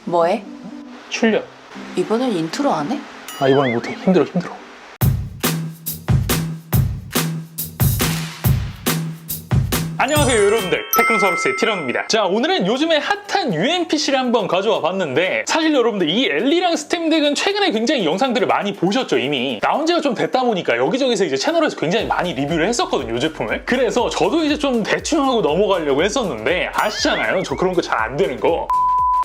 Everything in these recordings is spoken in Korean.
뭐해? 출력. 이번엔 인트로 안 해? 아, 이번엔 못해. 힘들어. 안녕하세요 여러분들, 테크노사우루스의 티런입니다. 자, 오늘은 요즘에 핫한 UMPC를 한번 가져와 봤는데, 사실 여러분들 이 엘리랑 스팀덱은 최근에 굉장히 영상들을 많이 보셨죠. 이미 나온 지가 좀 됐다 보니까 여기저기서 이제 채널에서 굉장히 많이 리뷰를 했었거든요, 이 제품을. 그래서 저도 이제 좀 대충 하고 넘어가려고 했었는데, 아시잖아요, 저 그런 거 잘 안 되는 거.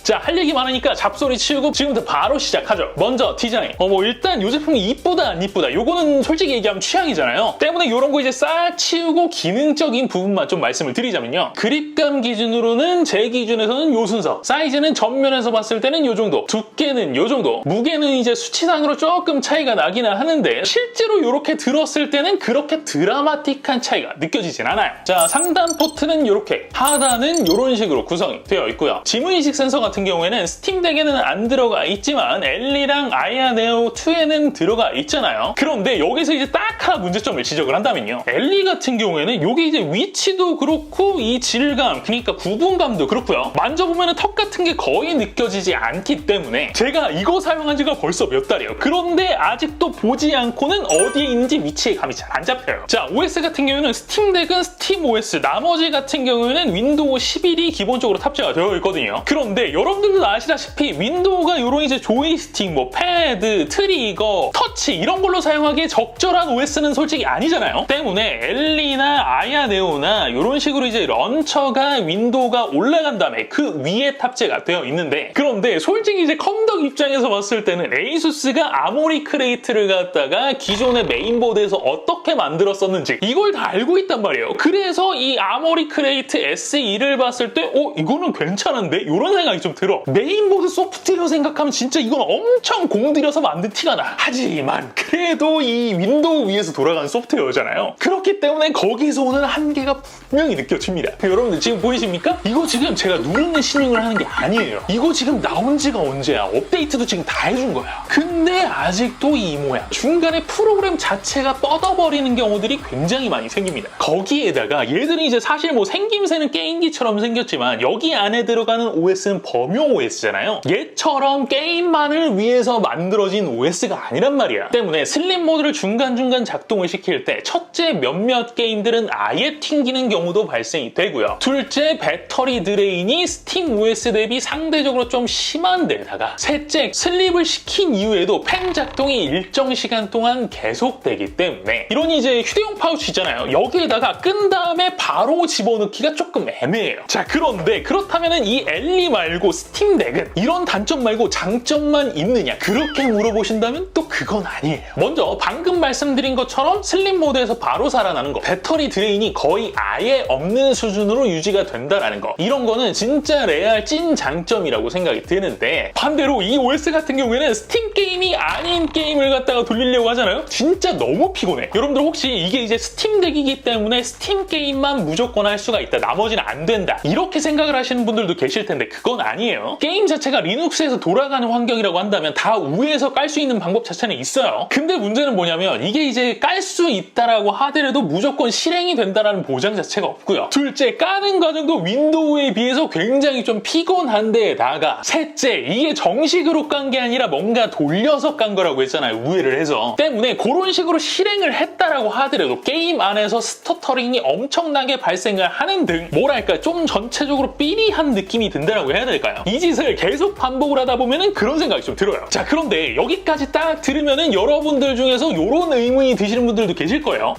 자, 할 얘기 많으니까 잡소리 치우고 지금부터 바로 시작하죠. 먼저 디자인. 일단 이 제품이 이쁘다 안 이쁘다, 요거는 솔직히 얘기하면 취향이잖아요. 때문에 이런 거 이제 싹 치우고 기능적인 부분만 좀 말씀을 드리자면요, 그립감 기준으로는 제 기준에서는 요 순서. 사이즈는 전면에서 봤을 때는 요 정도, 두께는 요 정도, 무게는 이제 수치상으로 조금 차이가 나기는 하는데 실제로 이렇게 들었을 때는 그렇게 드라마틱한 차이가 느껴지진 않아요. 자, 상단 포트는 이렇게, 하단은 이런 식으로 구성이 되어 있고요. 지문인식 센서 같은 경우에는 스팀덱에는 안 들어가 있지만 엘리랑 아야 네오 2에는 들어가 있잖아요. 그런데 여기서 이제 딱 하나 문제점을 지적을 한다면요, 엘리 같은 경우에는 이게 이제 위치도 그렇고 이 질감, 그러니까 구분감도 그렇고요, 만져보면 턱 같은 게 거의 느껴지지 않기 때문에 제가 이거 사용한 지가 벌써 몇 달이에요. 그런데 아직도 보지 않고는 어디에 있는지 위치의 감이 잘 안 잡혀요. 자, OS 같은 경우에는 스팀덱은 스팀 OS, 나머지 같은 경우에는 윈도우 11이 기본적으로 탑재가 되어 있거든요. 그런데 여러분들도 아시다시피 윈도우가 이런 이제 조이스틱, 뭐 패드, 트리거, 터치 이런 걸로 사용하기에 적절한 OS는 솔직히 아니잖아요. 때문에 엘리나 아야 네오나 이런 식으로 이제 런처가 윈도우가 올라간 다음에 그 위에 탑재가 되어 있는데, 그런데 솔직히 이제 컴덕 입장에서 봤을 때는 에이수스가 아모리 크레이트를 갖다가 기존의 메인보드에서 어떻게 만들었었는지 이걸 다 알고 있단 말이에요. 그래서 이 아모리 크레이트 SE를 봤을 때 이거는 괜찮은데? 이런 생각이 좀 들어. 메인보드 소프트웨어 생각하면 진짜 이건 엄청 공들여서 만든 티가 나. 하지만 그래도 이 윈도우 위에서 돌아가는 소프트웨어잖아요. 그렇기 때문에 거기서 오는 한계가 분명히 느껴집니다. 여러분들 지금 보이십니까? 이거 지금 제가 누르는 신용을 하는 게 아니에요. 이거 지금 나온 지가 언제야? 업데이트도 지금 다 해준 거야. 근데 아직도 이 모양. 중간에 프로그램 자체가 뻗어버리는 경우들이 굉장히 많이 생깁니다. 거기에다가 얘들이 이제 사실 뭐 생김새는 게임기처럼 생겼지만 여기 안에 들어가는 OS는 범용 OS잖아요. 얘처럼 게임만을 위해서 만들어진 OS가 아니란 말이야. 때문에 슬립 모드를 중간중간 작동을 시킬 때 첫째, 몇몇 게임들은 아예 튕기는 경우도 발생이 되고요. 둘째, 배터리 드레인이 스팀 OS 대비 상대적으로 좀 심한 데다가 셋째, 슬립을 시킨 이후에도 팬 작동이 일정 시간 동안 계속되기 때문에 이런 이제 휴대용 파우치 있잖아요. 여기에다가 끈 다음에 바로 집어넣기가 조금 애매해요. 자, 그런데 그렇다면은 이 엘리 말고 스팀덱은 이런 단점 말고 장점만 있느냐, 그렇게 물어보신다면 또 그건 아니에요. 먼저 방금 말씀드린 것처럼 슬립 모드에서 바로 살아나는 거, 배터리 드레인이 거의 아예 없는 수준으로 유지가 된다라는 거, 이런 거는 진짜 레알 찐 장점이라고 생각이 드는데, 반대로 이 OS 같은 경우에는 스팀 게임이 아닌 게임을 갖다가 돌리려고 하잖아요. 진짜 너무 피곤해. 여러분들 혹시 이게 이제 스팀덱이기 때문에 스팀 게임만 무조건 할 수가 있다, 나머지는 안 된다, 이렇게 생각을 하시는 분들도 계실 텐데 그건 아니에요. 게임 자체가 리눅스에서 돌아가는 환경이라고 한다면 다 위에서 깔 수 있는 방법 자체는 있어요. 근데 문제는 뭐냐면 이게 이제 깔 수 있다라고 하더라도 무조건 실행이 된다라는 보장 자체가 없고요. 둘째, 까는 과정도 윈도우에 비해서 굉장히 좀 피곤한데다가 셋째, 이게 정식으로 깐 게 아니라 뭔가 돌려서 깐 거라고 했잖아요, 우회를 해서. 때문에 그런 식으로 실행을 했다라고 하더라도 게임 안에서 스터터링이 엄청나게 발생을 하는 등, 뭐랄까 좀 전체적으로 삐리한 느낌이 든다라고 해야 될까요? 이 짓을 계속 반복을 하다 보면은 그런 생각이 좀 들어요. 자, 그런데 여기까지 딱 들으면은 여러분들 중에서 이런 의문이 드시는 분들도 계실 거예요.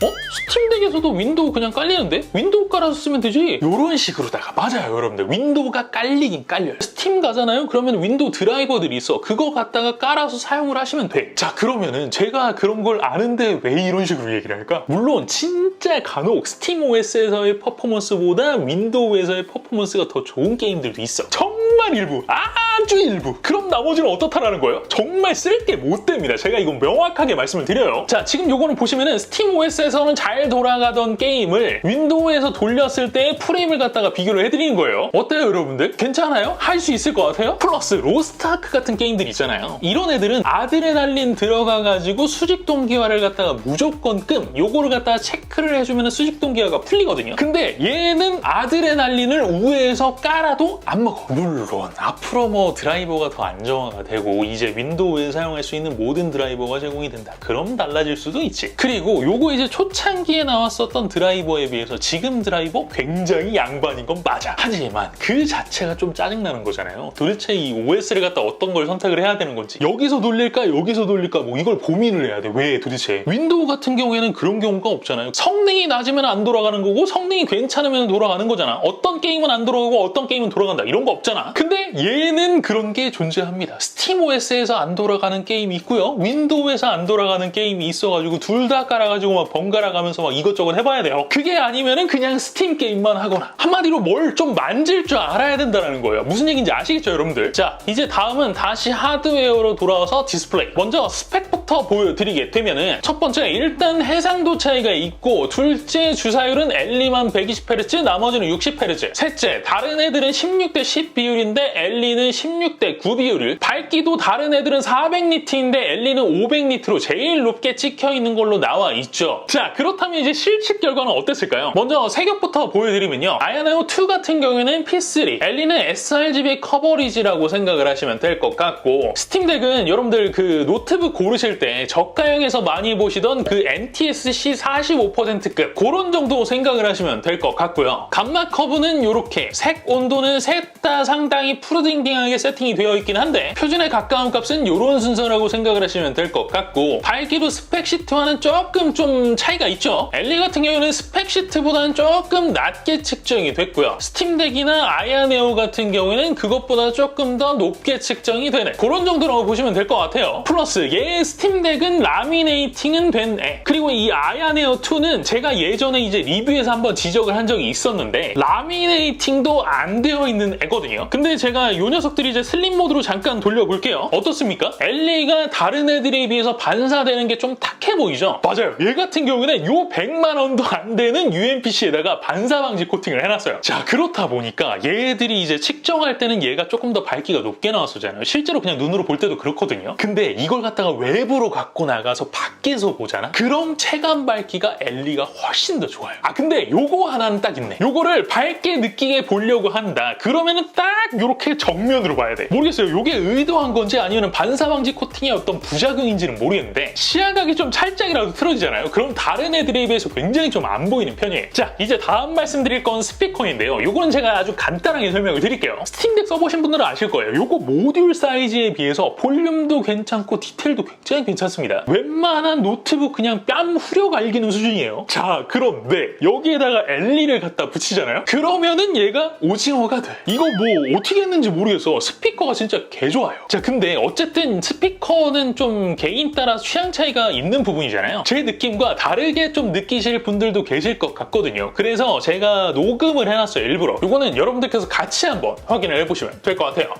스팀덱에서도 윈도우 그냥 깔리는데? 윈도우 깔아서 쓰면 되지? 이런 식으로다가, 맞아요 여러분들, 윈도우가 깔리긴 깔려요. 스팀 가잖아요? 그러면 윈도우 드라이버들이 있어. 그거 갖다가 깔아서 사용을 하시면 돼. 자, 그러면은 제가 그런 걸 아는데 왜 이런 식으로 얘기를 할까? 물론 진짜 간혹 스팀 OS에서의 퍼포먼스보다 윈도우에서의 퍼포먼스가 더 좋은 게임들도 있어. 정말 일부, 아주 일부. 그럼 나머지는 어떻다라는 거예요? 정말 쓸 게 못 됩니다. 제가 이건 명확하게 말씀을 드려요. 자, 지금 요거는 보시면은 스팀 OS에서는 잘 돌아가던 게임을 윈도우에서 돌렸을 때 프레임을 갖다가 비교를 해드리는 거예요. 어때요 여러분들? 괜찮아요? 할 수 있을 것 같아요? 플러스 로스트아크 같은 게임들 있잖아요. 이런 애들은 아드레날린 들어가가지고 수직 동기화를 갖다가 무조건 요거를 갖다가 체크를 해주면 수직 동기화가 풀리거든요. 근데 얘는 아드레날린을 우회해서 깔아도 안 먹어. 물론 물론 앞으로 뭐 드라이버가 더 안정화가 되고 이제 윈도우에 사용할 수 있는 모든 드라이버가 제공이 된다. 그럼 달라질 수도 있지. 그리고 요거 이제 초창기에 나왔었던 드라이버에 비해서 지금 드라이버 굉장히 양반인 건 맞아. 하지만 그 자체가 좀 짜증나는 거잖아요. 도대체 이 OS를 갖다 어떤 걸 선택을 해야 되는 건지, 여기서 돌릴까 여기서 돌릴까 뭐 이걸 고민을 해야 돼. 왜 도대체? 윈도우 같은 경우에는 그런 경우가 없잖아요. 성능이 낮으면 안 돌아가는 거고 성능이 괜찮으면 돌아가는 거잖아. 어떤 게임은 안 돌아가고 어떤 게임은 돌아간다, 이런 거 없잖아. 근데 얘는 그런 게 존재합니다. 스팀 OS에서 안 돌아가는 게임이 있고요, 윈도우에서 안 돌아가는 게임이 있어가지고 둘 다 깔아가지고 막 번갈아 가면서 막 이것저것 해봐야 돼요. 그게 아니면은 그냥 스팀 게임만 하거나, 한마디로 뭘 좀 만질 줄 알아야 된다는 거예요. 무슨 얘기인지 아시겠죠, 여러분들? 자, 이제 다음은 다시 하드웨어로 돌아와서 디스플레이. 먼저 스펙부터 보여드리게 되면은, 첫 번째, 일단 해상도 차이가 있고, 둘째, 주사율은 엘리만 120Hz, 나머지는 60Hz. 셋째, 다른 애들은 16대 10 비율인데 엘리는 16대 9 비율을. 밝기도 다른 애들은 400니트인데 엘리는 500니트로 제일 높게 찍혀 있는 걸로 나와 있죠. 자, 그렇다면 이제 실측 결과는 어땠을까요? 먼저 세격부터 보여드리면요, 아야나오 2 같은 경우에는 P3, 엘리는 sRGB 커버리지라고 생각을 하시면 될 것 같고, 스팀덱은 여러분들 그 노트북 고르실 때 저가형에서 많이 보시던 그 NTSC 45%급 그런 정도 생각을 하시면 될 것 같고요. 감마 커브는 이렇게, 색 온도는 셋 다 상당히 푸르딩딩하게 세팅이 되어 있긴 한데 표준에 가까운 값은 이런 순서라고 생각을 하시면 될 것 같고, 밝기도 스펙시트와는 조금 좀 차이가 있죠. 엘리 같은 경우는 스펙시트보다는 조금 낮게 측정이 됐고요, 스팀덱이나 아야네오 같은 경우에는 그것보다 조금 더 높게 측정이 되는 그런 정도라고 보시면 될 것 같아요. 플러스 얘 스팀덱은 라미네이팅은 된 애, 그리고 이 아야네오 2는 제가 예전에 이제 리뷰에서 한번 지적을 한 적이 있었는데 라미네이팅도 안 되어 있는 애거든요. 근데 제가 이 녀석들이 이제 슬림 모드로 잠깐 돌려볼게요. 어떻습니까? 엘리가 다른 애들에 비해서 반사되는 게 좀 탁해 보이죠? 맞아요. 얘 같은 경우에는 요 100만 원도 안 되는 UMPC에다가 반사 방지 코팅을 해놨어요. 자, 그렇다 보니까 얘들이 이제 측정할 때는 얘가 조금 더 밝기가 높게 나왔었잖아요. 실제로 그냥 눈으로 볼 때도 그렇거든요. 근데 이걸 갖다가 외부로 갖고 나가서 밖에서 보잖아? 그럼 체감 밝기가 엘리가 훨씬 더 좋아요. 아, 근데 요거 하나는 딱 있네. 요거를 밝게 느끼게 보려고 한다, 그러면은 딱 요렇게 정면으로 봐야 돼. 모르겠어요, 요게 의도한 건지 아니면 반사 방지 코팅의 어떤 부작용인지는 모르겠는데 시야각이 좀 살짝이라도 틀어지잖아요. 그럼 다른 애들에 비해서 굉장히 좀 안 보이는 편이에요. 자, 이제 다음 말씀드릴 건 스피커인데요. 요거는 제가 아주 간단하게 설명을 드릴게요. 스팀덱 써보신 분들은 아실 거예요. 요거 모듈 사이즈에 비해서 볼륨도 괜찮고 디테일도 굉장히 괜찮습니다. 웬만한 노트북 그냥 뺨 후려 갈기는 수준이에요. 자, 그런데 여기에다가 엘리를 갖다 붙이잖아요? 그러면은 얘가 오징어가 돼. 이거 뭐 어떻게 했는지 모르겠어. 스피커가 진짜 개 좋아요. 자, 근데 어쨌든 스피커는 좀 개인 따라 취향 차이가 있는 부분이잖아요. 제 느낌과 다르게 좀 느끼실 분들도 계실 것 같거든요. 그래서 제가 녹음을 해놨어요, 일부러. 이거는 여러분들께서 같이 한번 확인을 해보시면 될 것 같아요.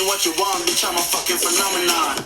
What you want, bitch, I'm a fucking phenomenon.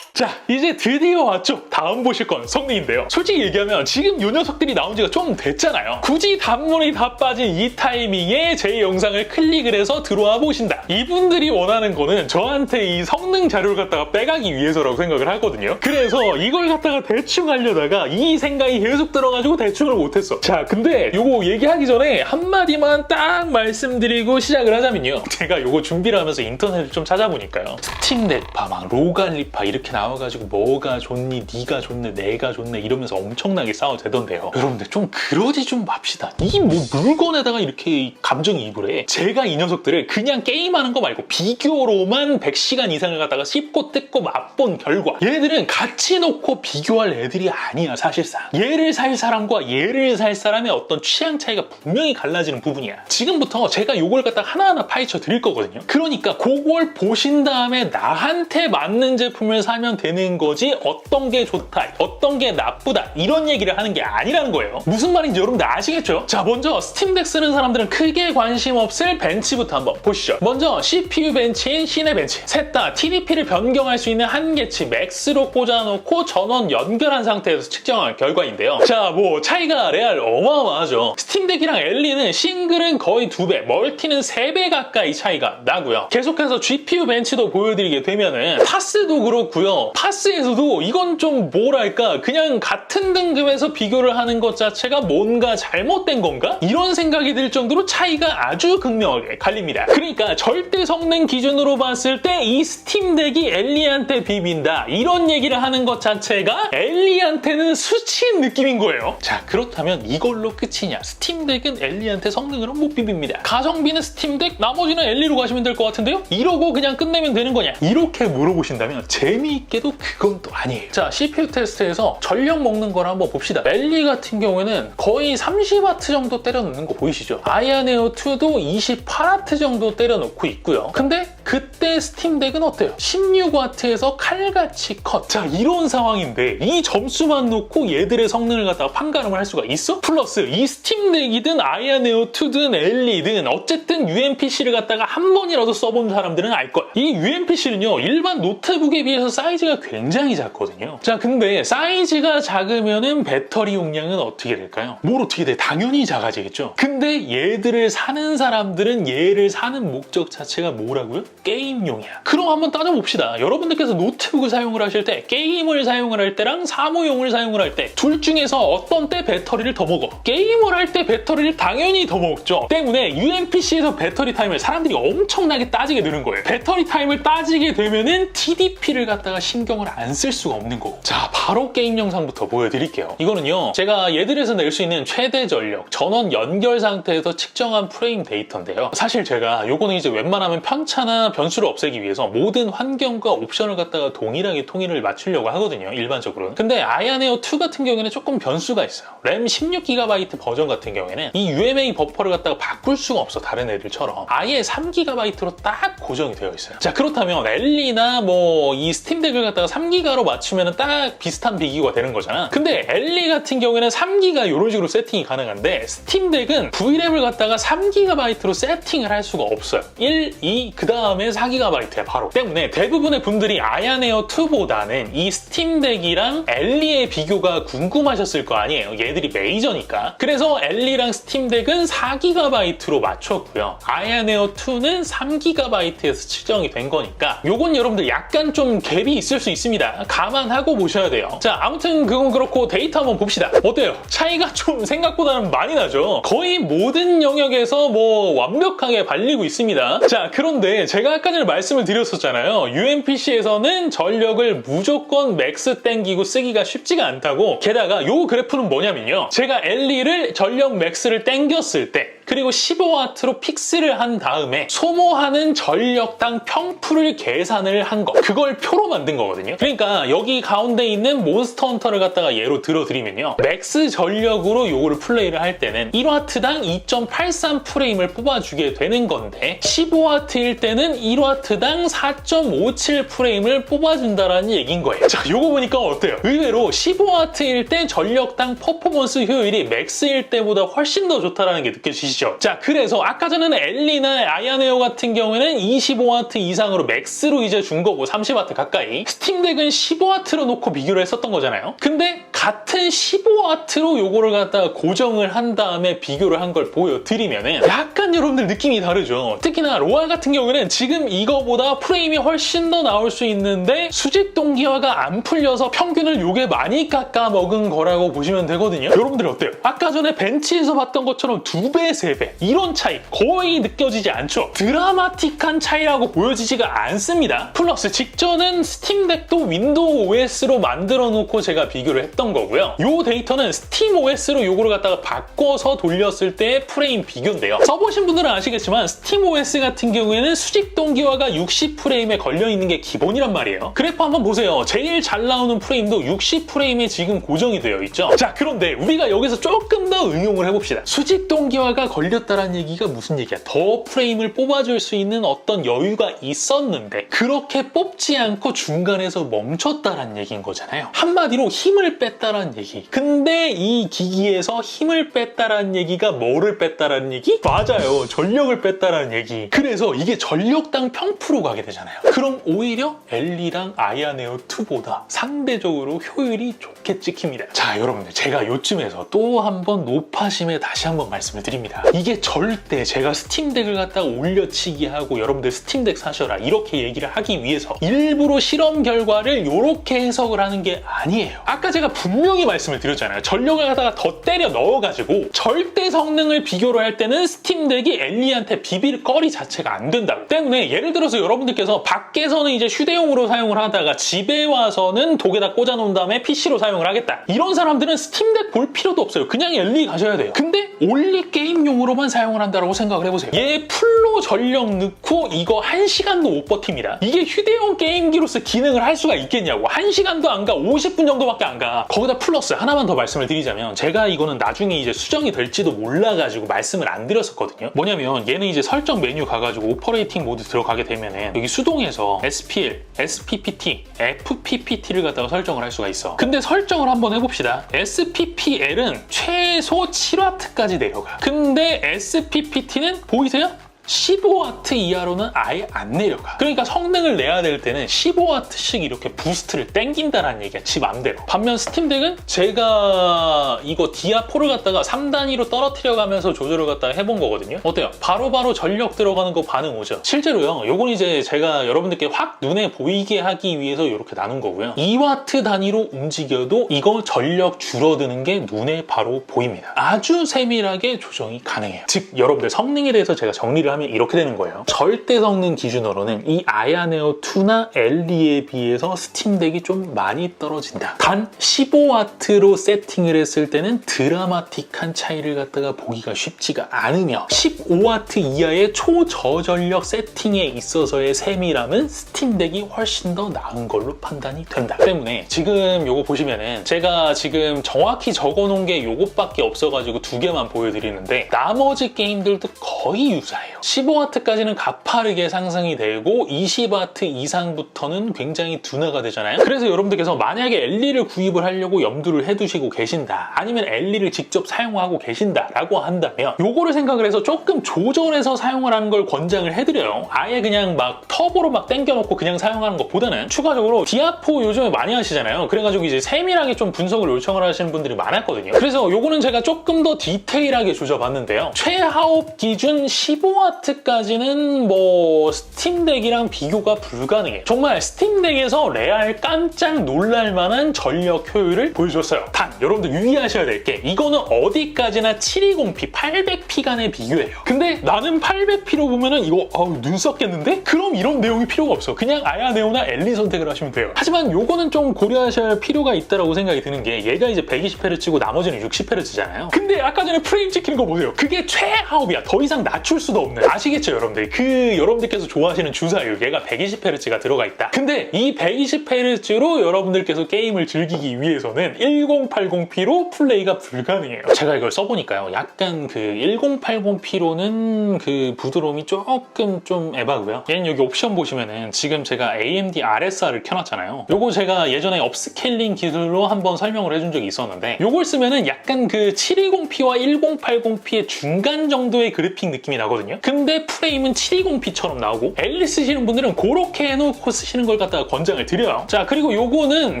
자, 이제 드디어 왔죠. 다음 보실 건 성능인데요. 솔직히 얘기하면 지금 이 녀석들이 나온 지가 좀 됐잖아요. 굳이 단문이 다 빠진 이 타이밍에 제 영상을 클릭을 해서 들어와 보신다. 이분들이 원하는 거는 저한테 이 성능 자료를 갖다가 빼가기 위해서라고 생각을 하거든요. 그래서 이걸 갖다가 대충 하려다가 이 생각이 계속 들어가지고 대충을 못했어. 자, 근데 요거 얘기하기 전에 한마디만 딱 말씀드리고 시작을 하자면요. 제가 요거 준비를 하면서 인터넷을 좀 찾아보니까요. 스팀덱파, 막 로갈리파 이렇게 나와 나와가지고 뭐가 좋니, 네가 좋네, 내가 좋네 이러면서 엄청나게 싸워대던데요. 여러분들 좀 그러지 좀 맙시다. 이 뭐 물건에다가 이렇게 감정이입을 해. 제가 이 녀석들을 그냥 게임하는 거 말고 비교로만 100시간 이상을 갖다가 씹고 뜯고 맛본 결과 얘네들은 같이 놓고 비교할 애들이 아니야. 사실상 얘를 살 사람과 얘를 살 사람의 어떤 취향 차이가 분명히 갈라지는 부분이야. 지금부터 제가 요걸 갖다가 하나하나 파헤쳐 드릴 거거든요. 그러니까 그걸 보신 다음에 나한테 맞는 제품을 사면 되는 거지 어떤 게 좋다, 어떤 게 나쁘다 이런 얘기를 하는 게 아니라는 거예요. 무슨 말인지 여러분들 아시겠죠? 자, 먼저 스팀덱 쓰는 사람들은 크게 관심 없을 벤치부터 한번 보시죠. 먼저 CPU 벤치인 시네벤치, 셋 다 TDP를 변경할 수 있는 한계치 맥스로 꽂아놓고 전원 연결한 상태에서 측정한 결과인데요. 자, 뭐 차이가 레알 어마어마하죠. 스팀덱이랑 엘리는 싱글은 거의 2배, 멀티는 3배 가까이 차이가 나고요. 계속해서 GPU 벤치도 보여드리게 되면은 파스도 그렇고요. 파스에서도 이건 좀 뭐랄까 그냥 같은 등급에서 비교를 하는 것 자체가 뭔가 잘못된 건가? 이런 생각이 들 정도로 차이가 아주 극명하게 갈립니다. 그러니까 절대 성능 기준으로 봤을 때 이 스팀덱이 엘리한테 비빈다 이런 얘기를 하는 것 자체가 엘리한테는 수치인 느낌인 거예요. 자, 그렇다면 이걸로 끝이냐? 스팀덱은 엘리한테 성능으로 못 비빕니다. 가성비는 스팀덱, 나머지는 엘리로 가시면 될 것 같은데요? 이러고 그냥 끝내면 되는 거냐? 이렇게 물어보신다면 재미있게도 그건 또 아니에요. 자, CPU 테스트에서 전력 먹는 걸 한번 봅시다. 엘리 같은 경우에는 거의 30W 정도 때려놓는 거 보이시죠? 아이언에어 2도 28W 정도 때려놓고 있고요. 근데 그때 스팀덱은 어때요? 16W에서 칼같이 컷. 자, 이런 상황인데 이 점수만 놓고 얘들의 성능을 갖다가 판가름을 할 수가 있어? 플러스 이 스팀덱이든 아이언에어 2든 엘리든 어쨌든 UMPC를 갖다가 한 번이라도 써본 사람들은 알 거야. 이 UMPC는요 일반 노트북에 비해서 사이즈가 굉장히 작거든요. 자, 근데 사이즈가 작으면은 배터리 용량은 어떻게 될까요? 뭘 어떻게 돼? 당연히 작아지겠죠. 근데 얘들을 사는 사람들은 얘를 사는 목적 자체가 뭐라고요? 게임용이야. 그럼 한번 따져봅시다. 여러분들께서 노트북을 사용을 하실 때 게임을 사용을 할 때랑 사무용을 사용을 할 때 둘 중에서 어떤 때 배터리를 더 먹어? 게임을 할 때 배터리를 당연히 더 먹죠. 때문에 UMPC에서 배터리 타임을 사람들이 엄청나게 따지게 되는 거예요. 배터리 타임을 따지게 되면은 TDP를 갖다가 신경을 안 쓸 수가 없는 거고. 자, 바로 게임 영상부터 보여드릴게요. 이거는요 제가 얘들에서 낼 수 있는 최대 전력 전원 연결 상태에서 측정한 프레임 데이터인데요. 사실 제가 요거는 이제 웬만하면 편차나 변수를 없애기 위해서 모든 환경과 옵션을 갖다가 동일하게 통일을 맞추려고 하거든요, 일반적으로는. 근데 아이언에어 2 같은 경우에는 조금 변수가 있어요. 램 16GB 버전 같은 경우에는 이 UMA 버퍼를 갖다가 바꿀 수가 없어. 다른 애들처럼 아예 3GB로 딱 고정이 되어 있어요. 자, 그렇다면 엘리나 뭐 이 스팀덱을 갖다가 3기가로 맞추면 딱 비슷한 비교가 되는 거잖아. 근데 엘리 같은 경우에는 3기가 이런 식으로 세팅이 가능한데 스팀덱은 V램을 갖다가 3GB로 세팅을 할 수가 없어요. 1, 2, 그 다음에 4GB야 바로. 때문에 대부분의 분들이 아이언에어 2보다는 이 스팀덱이랑 엘리의 비교가 궁금하셨을 거 아니에요. 얘들이 메이저니까. 그래서 엘리랑 스팀덱은 4GB로 맞췄고요. 아이언에어 2는 3GB에서 측정이 된 거니까 요건 여러분들 약간 좀 갭이 있을 수 있습니다. 감안하고 보셔야 돼요. 자, 아무튼 그건 그렇고 데이터 한번 봅시다. 어때요? 차이가 좀 생각보다는 많이 나죠? 거의 모든 영역에서 뭐 완벽하게 발리고 있습니다. 자, 그런데 제가 아까 전에 말씀을 드렸었잖아요. UMPC에서는 전력을 무조건 맥스 땡기고 쓰기가 쉽지가 않다고. 게다가 요 그래프는 뭐냐면요. 제가 엘리를 전력 맥스를 땡겼을 때 그리고 15W로 픽스를 한 다음에 소모하는 전력당 평풀을 계산을 한 거, 그걸 표로 만든 거거든요. 그러니까 여기 가운데 있는 몬스터 헌터를 갖다가 예로 들어드리면요, 맥스 전력으로 요거를 플레이를 할 때는 1W당 2.83 프레임을 뽑아주게 되는 건데 15W일 때는 1W당 4.57 프레임을 뽑아준다라는 얘기인 거예요. 자, 요거 보니까 어때요? 의외로 15W일 때 전력당 퍼포먼스 효율이 맥스일 때보다 훨씬 더 좋다라는 게 느껴지시죠? 자, 그래서 아까 전에는 엘리나 아이언에어 같은 경우에는 25W 이상으로 맥스로 이제 준 거고 30W 가까이, 스팀덱은 15W로 놓고 비교를 했었던 거잖아요. 근데 같은 15W로 요거를 갖다가 고정을 한 다음에 비교를 한 걸 보여드리면은 약간 여러분들 느낌이 다르죠. 특히나 로아 같은 경우에는 지금 이거보다 프레임이 훨씬 더 나올 수 있는데 수직 동기화가 안 풀려서 평균을 요게 많이 깎아 먹은 거라고 보시면 되거든요. 여러분들 어때요? 아까 전에 벤치에서 봤던 것처럼 2배 3배 이런 차이 거의 느껴지지 않죠. 드라마틱한 차이라고 보여지지가 않습니다. 플러스 직전은 스팀덱도 윈도우 OS로 만들어 놓고 제가 비교를 했던 거고요. 이 데이터는 스팀 OS로 요거를 갖다가 바꿔서 돌렸을 때의 프레임 비교인데요. 써보신 분들은 아시겠지만 스팀 OS 같은 경우에는 수직 동기화가 60프레임에 걸려있는 게 기본이란 말이에요. 그래프 한번 보세요. 제일 잘 나오는 프레임도 60프레임에 지금 고정이 되어 있죠. 자, 그런데 우리가 여기서 조금 더 응용을 해봅시다. 수직 동기화가 걸렸다는 얘기가 무슨 얘기야? 더 프레임을 뽑아줄 수 있는 어떤 여유가 있었는데 그렇게 뽑지 않고 중간에서 멈췄다는 얘기인 거잖아요. 한마디로 힘을 뺐다는 얘기. 근데 이 기기에서 힘을 뺐다는 얘기가 뭐를 뺐다는 얘기? 맞아요. 전력을 뺐다는 얘기. 그래서 이게 전력당 평프로 가게 되잖아요. 그럼 오히려 엘리랑 아야네오 2보다 상대적으로 효율이 좋게 찍힙니다. 자, 여러분들 제가 요쯤에서 또 한번 노파심에 다시 한번 말씀을 드립니다. 이게 절대 제가 스팀덱을 갖다가 올려치기 하고 여러분들 스팀덱 사셔라 이렇게 얘기를 하기 위해서 일부러 실험 결과를 이렇게 해석을 하는 게 아니에요. 아까 제가 분명히 말씀을 드렸잖아요. 전력을 갖다가 더 때려 넣어가지고 절대 성능을 비교를 할 때는 스팀덱이 엘리한테 비빌 거리 자체가 안 된다고. 때문에 예를 들어서 여러분들께서 밖에서는 이제 휴대용으로 사용을 하다가 집에 와서는 독에다 꽂아놓은 다음에 PC로 사용을 하겠다. 이런 사람들은 스팀덱 볼 필요도 없어요. 그냥 엘리 가셔야 돼요. 근데 올리 게임용으로만 사용을 한다고 생각을 해보세요. 얘 풀로 전력 넣고 이거 1시간도 못 버팁니다. 이게 휴대용 게임기로서 기능을 할 수가 있겠냐고. 1시간도 안 가. 50분 정도밖에 안 가. 거기다 플러스 하나만 더 말씀을 드리자면 제가 이거는 나중에 이제 수정이 될지도 몰라가지고 말씀을 안 드렸었거든요. 뭐냐면 얘는 이제 설정 메뉴 가가지고 오퍼레이팅 모드 들어가게 되면은 여기 수동에서 SPL, SPPT, FPPT를 갖다가 설정을 할 수가 있어. 근데 설정을 한번 해봅시다. SPPL은 최소 7W까지 내려가. 근데 SPPT는 보이세요? 15W 이하로는 아예 안 내려가. 그러니까 성능을 내야 될 때는 15W씩 이렇게 부스트를 땡긴다는 얘기야, 지 맘대로. 반면 스팀덱은 제가 이거 디아4를 갖다가 3단위로 떨어뜨려 가면서 조절을 갖다가 해본 거거든요. 어때요? 바로바로 전력 들어가는 거 반응 오죠? 실제로요, 요건 이제 제가 여러분들께 확 눈에 보이게 하기 위해서 이렇게 나눈 거고요. 2W 단위로 움직여도 이거 전력 줄어드는 게 눈에 바로 보입니다. 아주 세밀하게 조정이 가능해요. 즉, 여러분들 성능에 대해서 제가 정리를 하면 이렇게 되는 거예요. 절대 성능 기준으로는 이 아야네오 2나 엘리에 비해서 스팀덱이 좀 많이 떨어진다. 단 15W로 세팅을 했을 때는 드라마틱한 차이를 갖다가 보기가 쉽지가 않으며 15W 이하의 초저전력 세팅에 있어서의 세밀함은 스팀덱이 훨씬 더 나은 걸로 판단이 된다. 때문에 지금 요거 보시면은 제가 지금 정확히 적어놓은 게 요것밖에 없어가지고 두 개만 보여드리는데 나머지 게임들도 거의 유사해요. 15W까지는 가파르게 상승이 되고 20W 이상부터는 굉장히 둔화가 되잖아요. 그래서 여러분들께서 만약에 엘리를 구입을 하려고 염두를 해두시고 계신다, 아니면 엘리를 직접 사용하고 계신다라고 한다면 요거를 생각을 해서 조금 조절해서 사용을 하는 걸 권장을 해드려요. 아예 그냥 막 터보로 막 당겨놓고 그냥 사용하는 것보다는 추가적으로 디아4 요즘에 많이 하시잖아요. 그래가지고 이제 세밀하게 좀 분석을 요청을 하시는 분들이 많았거든요. 그래서 요거는 제가 조금 더 디테일하게 조져봤는데요. 최하옵 기준 15W까지는 뭐 스팀덱이랑 비교가 불가능해요. 정말 스팀덱에서 레알 깜짝 놀랄만한 전력 효율을 보여줬어요. 단 여러분들 유의하셔야 될 게 이거는 어디까지나 720p, 800p 간의 비교예요. 근데 나는 800p로 보면은 이거 눈 썩겠는데? 그럼 이런 내용이 필요가 없어. 그냥 아야네오나 엘리 선택을 하시면 돼요. 하지만 요거는 좀 고려하셔야 할 필요가 있다고 생각이 드는 게 얘가 이제 120Hz고 나머지는 60Hz잖아요. 근데 아까 전에 프레임 찍히는 거 보세요. 그게 최하옵이야. 더 이상 낮출 수도 없는. 아시겠죠, 여러분들? 여러분들께서 좋아하시는 주사율, 얘가 120Hz가 들어가 있다. 근데 이 120Hz로 여러분들께서 게임을 즐기기 위해서는 1080p로 플레이가 불가능해요. 제가 이걸 써보니까요, 약간 그 1080p로는 그 부드러움이 조금 좀 에바고요. 얘는 여기 옵션 보시면은 지금 제가 AMD RSR을 켜놨잖아요. 요거 제가 예전에 업스케일링 기술로 한번 설명을 해준 적이 있었는데 요걸 쓰면은 약간 그 720p와 1080p의 중간 정도의 그래픽 느낌이 나거든요. 근데 프레임은 720p처럼 나오고 엘리 쓰시는 분들은 그렇게 해놓고 쓰시는 걸 갖다가 권장을 드려요. 자, 그리고 요거는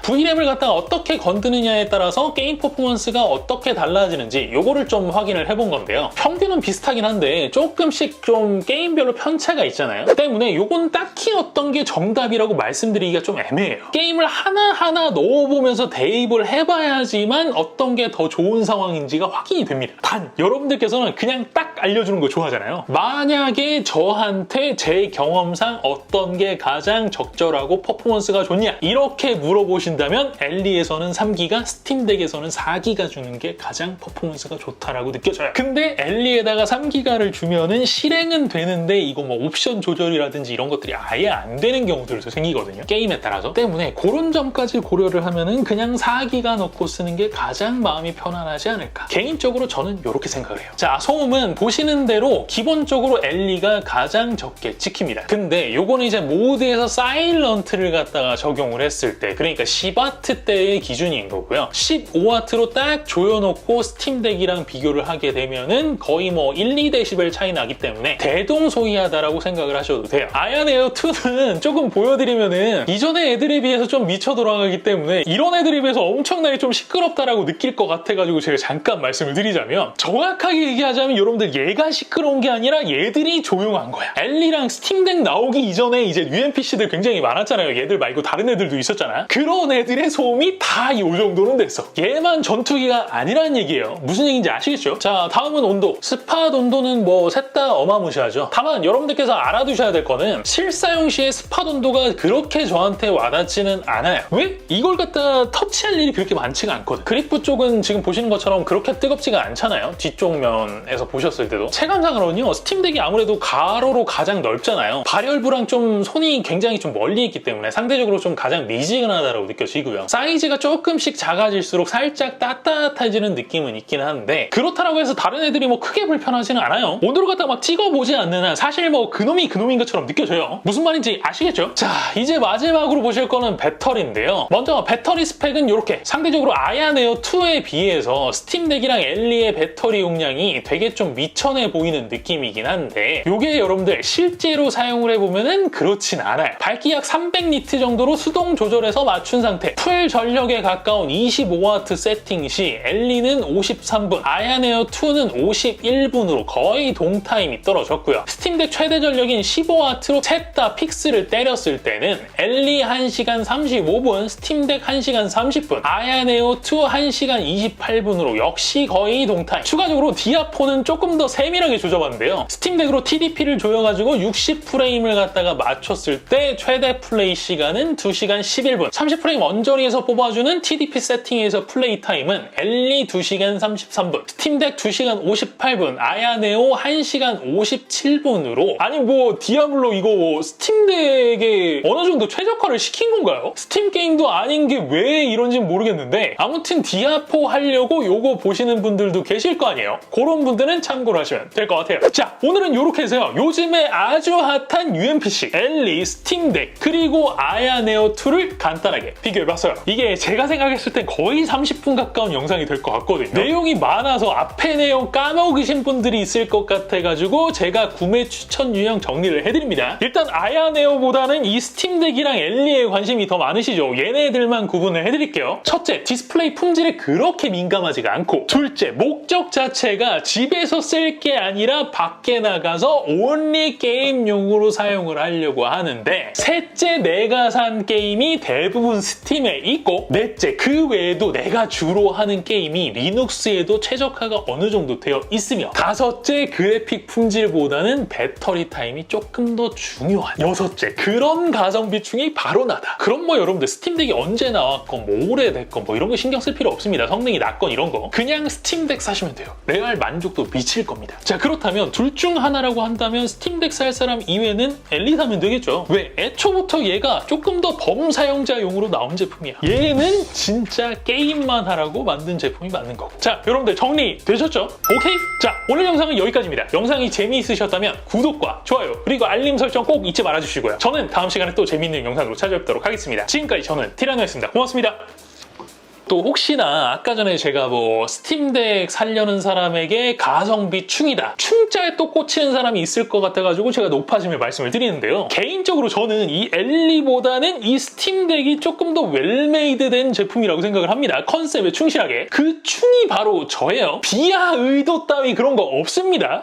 VRAM을 갖다가 어떻게 건드느냐에 따라서 게임 퍼포먼스가 어떻게 달라지는지 요거를 좀 확인을 해본 건데요. 평균은 비슷하긴 한데 조금씩 좀 게임별로 편차가 있잖아요. 때문에 요건 딱히 어떤 게 정답이라고 말씀드리기가 좀 애매해요. 게임을 하나하나 넣어보면서 대입을 해봐야지만 어떤 게 더 좋은 상황인지가 확인이 됩니다. 단 여러분들께서는 그냥 딱 알려주는 거 좋아하잖아요. 만약에 저한테 제 경험상 어떤 게 가장 적절하고 퍼포먼스가 좋냐 이렇게 물어보신다면 엘리에서는 3기가, 스팀덱에서는 4기가 주는 게 가장 퍼포먼스가 좋다라고 느껴져요. 근데 엘리에다가 3기가를 주면은 실행은 되는데 이거 뭐 옵션 조절이라든지 이런 것들이 아예 안 되는 경우들도 생기거든요. 게임에 따라서. 때문에 그런 점까지 고려를 하면은 그냥 4기가 넣고 쓰는 게 가장 마음이 편안하지 않을까. 개인적으로 저는 이렇게 생각을 해요. 자, 소음은 보시는 대로 기본적으로 엘리가 가장 적게 찍힙니다. 근데 요거는 이제 모드에서 사일런트를 갖다가 적용을 했을 때, 그러니까 10W 대의 기준인 거고요. 15W로 딱 조여놓고 스팀덱이랑 비교를 하게 되면은 거의 뭐 1, 2dB 차이 나기 때문에 대동소이하다라고 생각을 하셔도 돼요. 아얀 에어 2는 조금 보여드리면은 이전의 애들에 비해서 좀 미쳐 돌아가기 때문에 이런 애들에 비해서 엄청나게 좀 시끄럽다라고 느낄 것 같아가지고 제가 잠깐 말씀을 드리자면, 정확하게 얘기하자면 여러분들 얘가 시끄러운 게 아니라 얘들이 조용한 거야. 엘리랑 스팀덱 나오기 이전에 이제 UMPC들 굉장히 많았잖아요. 얘들 말고 다른 애들도 있었잖아. 그런 애들의 소음이 다 이 정도는 됐어. 얘만 전투기가 아니라는 얘기예요. 무슨 얘기인지 아시겠죠? 자, 다음은 온도. 스팟 온도는 뭐 셋 다 어마무시하죠. 다만 여러분들께서 알아두셔야 될 거는 실사용 시에 스팟 온도가 그렇게 저한테 와닿지는 않아요. 왜? 이걸 갖다 터치할 일이 그렇게 많지가 않거든. 그리프 쪽은 지금 보시는 것처럼 그렇게 뜨겁지가 않잖아요. 뒤쪽 면에서 보셨을 때도. 체감상으로는요, 스팀덱이 아무래도 가로로 가장 넓잖아요. 발열부랑 좀 손이 굉장히 좀 멀리 있기 때문에 상대적으로 좀 가장 미지근하다고 느껴지고요. 사이즈가 조금씩 작아질수록 살짝 따뜻해지는 느낌은 있긴 한데, 그렇다고 해서 다른 애들이 뭐 크게 불편하지는 않아요. 온도를 갖다 막 찍어보지 않는 한 사실 뭐 그놈이 그놈인 것처럼 느껴져요. 무슨 말인지 아시겠죠? 자, 이제 마지막으로 보실 거는 배터리인데요. 먼저 배터리 스펙은 이렇게 상대적으로 아얀 에어 2에 비해서 스팀덱이랑 엘리의 배터리 용량이 되게 좀 미천해 보이는 느낌이긴 한데, 요게 여러분들 실제로 사용을 해보면은 그렇진 않아요. 밝기 약 300니트 정도로 수동 조절해서 맞춘 상태, 풀 전력에 가까운 25W 세팅 시 엘리는 53분, 아얀 에어 2는 51분으로 거의 동타임이 떨어졌고요. 스팀덱 최대 전력인 15W로 셋 다 픽스를 때렸을 때는 엘리 1시간 35분, 스팀덱 1시간 30분, 아얀 에어 2 1시간 28분으로 역시 거의 동타임. 추가적으로 디아폰은 조금 더 세밀하게 조져봤는데요. 스팀덱으로 TDP를 조여가지고 60프레임을 갖다가 맞췄을 때 최대 플레이 시간은 2시간 11분, 30프레임 언저리에서 뽑아주는 TDP 세팅에서 플레이 타임은 엘리 2시간 33분, 스팀덱 2시간 58분, 아얀 에어 1시간 57분으로, 아니 뭐 디아블로 이거 스팀덱에 어느 정도 최적화를 시킨 건가요? 스팀 게임도 아닌 게 왜 이런지 모르겠는데, 아무튼 디아포 하려고 요거 보시는 분들도 계실 거 아니에요? 그런 분들은 참고로 하시면 될 것 같아요. 자, 오늘은 이렇게 해서요, 요즘에 아주 핫한 UMPC, 엘리, 스팀덱, 그리고 아얀 에어 2를 간단하게 비교해봤어요. 이게 제가 생각했을 땐 거의 30분 가까운 영상이 될 것 같거든요. 내용이 많아서 앞에 내용 까먹으신 분들이 있을 것 같아가지고 제가 구매 추천 유형 정리를 해드립니다. 일단 아얀 에어보다는 이 스팀덱이랑 엘리에 관심이 더 많으시죠? 얘네들만 구분을 해드릴게요. 첫째, 디스플레이 품질에 그렇게 민감하지가 않고, 둘째, 목적 자체가 집에서 쓸 게 아니라 밖에 나가서 온리 게임용으로 사용을 하려고 하는데, 셋째, 내가 산 게임이 대부분 스팀에 있고, 넷째, 그 외에도 내가 주로 하는 게임이 리눅스에도 최적화가 어느 정도 되어 있으며, 다섯째, 그래픽 품질보다는 배터리 타임이 조금 더 중요한, 여섯째, 그런 가성비 충이 바로 나다. 그럼 뭐 여러분들 스팀덱이 언제 나왔건 뭐 오래됐건 뭐 이런 거 신경 쓸 필요 없습니다. 성능이 낮건 이런 거 그냥 스팀덱 사시면 돼요. 레알 만족도 미칠 겁니다. 자, 그렇다면 둘 중 하나라고 한다면 스팀덱 살 사람 이외는 엘리 사면 되겠죠. 왜? 애초부터 얘가 조금 더 범사용자용으로 나온 제품이야. 얘는 진짜 게임만 하라고 만든 제품이 맞는 거고. 자, 여러분들 정리 되셨죠? 오케이? 자, 오늘 영상은 여기까지입니다. 영상이 재미있으셨다면 구독과 좋아요 그리고 알림 설정 꼭 잊지 말아주시고요. 저는 다음 시간에 또 재미있는 영상으로 찾아뵙도록 하겠습니다. 지금까지 저는 티라노였습니다. 고맙습니다. 또 혹시나 아까 전에 제가 뭐 스팀덱 살려는 사람에게 가성비 충이다, 충자에 또 꽂히는 사람이 있을 것 같아가지고 제가 높아짐을 말씀을 드리는데요. 개인적으로 저는 이 엘리보다는 이 스팀덱이 조금 더 웰메이드된 제품이라고 생각을 합니다. 컨셉에 충실하게. 그 충이 바로 저예요. 비하 의도 따위 그런 거 없습니다.